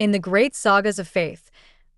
In the great sagas of faith,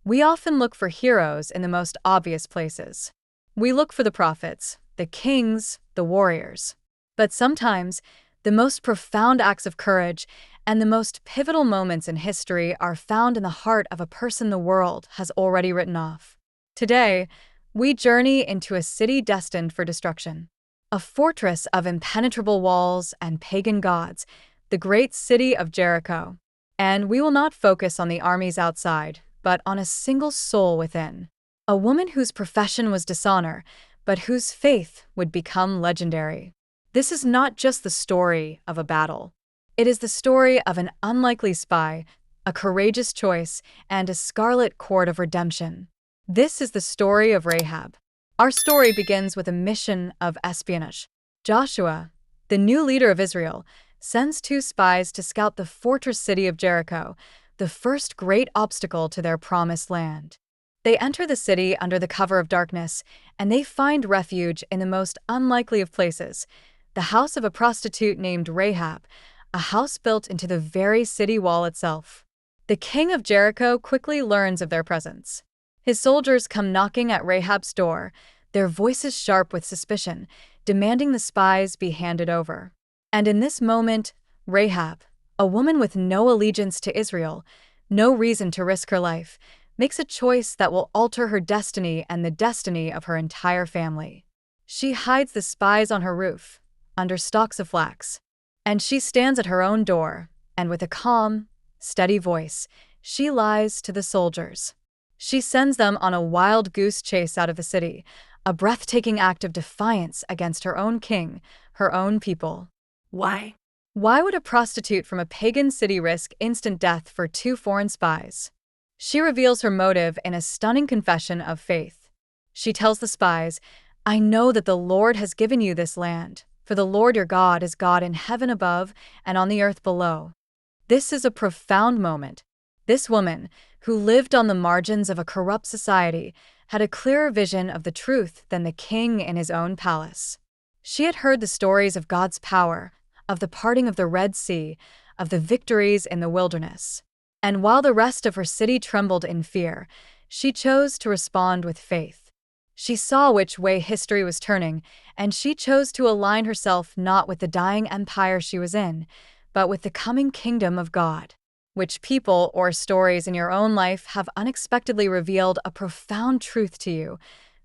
we often look for heroes in the most obvious places. We look for the prophets, the kings, the warriors. But sometimes, the most profound acts of courage and the most pivotal moments in history are found in the heart of a person the world has already written off. Today, we journey into a city destined for destruction. A fortress of impenetrable walls and pagan gods, the great city of Jericho. And we will not focus on the armies outside, but on a single soul within. A woman whose profession was dishonor, but whose faith would become legendary. This is not just the story of a battle. It is the story of an unlikely spy, a courageous choice, and a scarlet cord of redemption. This is the story of Rahab. Our story begins with a mission of espionage. Joshua, the new leader of Israel, sends two spies to scout the fortress city of Jericho, the first great obstacle to their promised land. They enter the city under the cover of darkness, and they find refuge in the most unlikely of places, the house of a prostitute named Rahab, a house built into the very city wall itself. The king of Jericho quickly learns of their presence. His soldiers come knocking at Rahab's door, their voices sharp with suspicion, demanding the spies be handed over. And in this moment, Rahab, a woman with no allegiance to Israel, no reason to risk her life, makes a choice that will alter her destiny and the destiny of her entire family. She hides the spies on her roof, under stalks of flax, and she stands at her own door, and with a calm, steady voice, she lies to the soldiers. She sends them on a wild goose chase out of the city, a breathtaking act of defiance against her own king, her own people. Why? Why would a prostitute from a pagan city risk instant death for two foreign spies? She reveals her motive in a stunning confession of faith. She tells the spies, "I know that the Lord has given you this land, for the Lord your God is God in heaven above and on the earth below." This is a profound moment. This woman, who lived on the margins of a corrupt society, had a clearer vision of the truth than the king in his own palace. She had heard the stories of God's power, of the parting of the Red Sea, of the victories in the wilderness. And while the rest of her city trembled in fear, she chose to respond with faith. She saw which way history was turning, and she chose to align herself not with the dying empire she was in, but with the coming kingdom of God. Which people or stories in your own life have unexpectedly revealed a profound truth to you,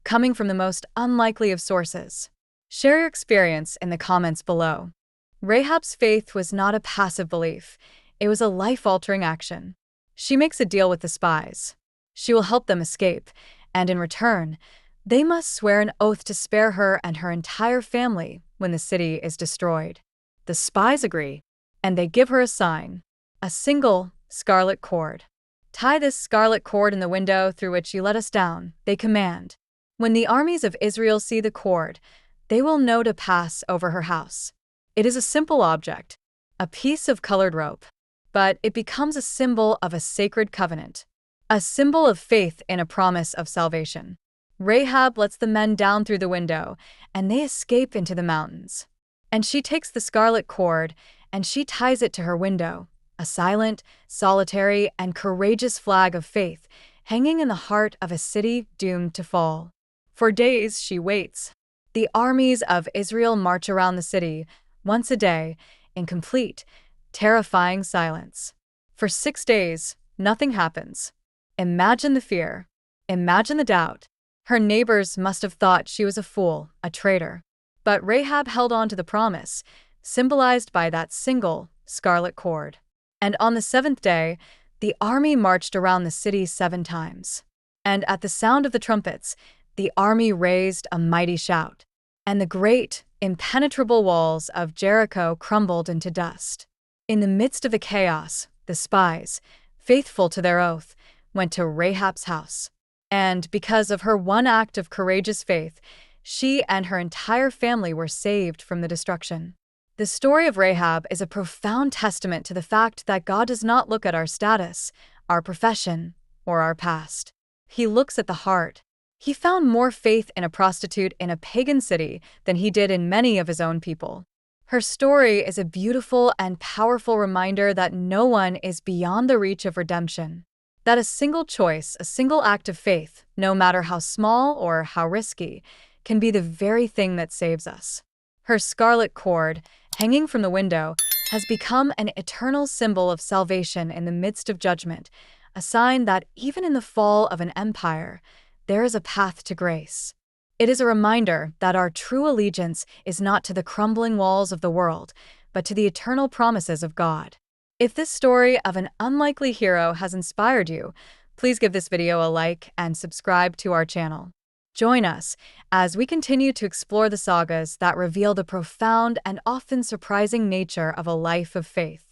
coming from the most unlikely of sources? Share your experience in the comments below. Rahab's faith was not a passive belief. It was a life-altering action. She makes a deal with the spies. She will help them escape, and in return, they must swear an oath to spare her and her entire family when the city is destroyed. The spies agree, and they give her a sign, a single scarlet cord. "Tie this scarlet cord in the window through which you let us down," they command. When the armies of Israel see the cord, they will know to pass over her house. It is a simple object, a piece of colored rope, but it becomes a symbol of a sacred covenant, a symbol of faith in a promise of salvation. Rahab lets the men down through the window, and they escape into the mountains. And she takes the scarlet cord, and she ties it to her window, a silent, solitary, and courageous flag of faith hanging in the heart of a city doomed to fall. For days she waits. The armies of Israel march around the city, once a day, in complete, terrifying silence. For 6 days, nothing happens. Imagine the fear. Imagine the doubt. Her neighbors must have thought she was a fool, a traitor. But Rahab held on to the promise, symbolized by that single scarlet cord. And on the 7th day, the army marched around the city 7 times. And at the sound of the trumpets, the army raised a mighty shout. And the great, impenetrable walls of Jericho crumbled into dust. In the midst of the chaos, the spies, faithful to their oath, went to Rahab's house. And because of her one act of courageous faith, she and her entire family were saved from the destruction. The story of Rahab is a profound testament to the fact that God does not look at our status, our profession, or our past. He looks at the heart. He found more faith in a prostitute in a pagan city than he did in many of his own people. Her story is a beautiful and powerful reminder that no one is beyond the reach of redemption. That a single choice, a single act of faith, no matter how small or how risky, can be the very thing that saves us. Her scarlet cord, hanging from the window, has become an eternal symbol of salvation in the midst of judgment, a sign that even in the fall of an empire, there is a path to grace. It is a reminder that our true allegiance is not to the crumbling walls of the world, but to the eternal promises of God. If this story of an unlikely hero has inspired you, please give this video a like and subscribe to our channel. Join us as we continue to explore the sagas that reveal the profound and often surprising nature of a life of faith.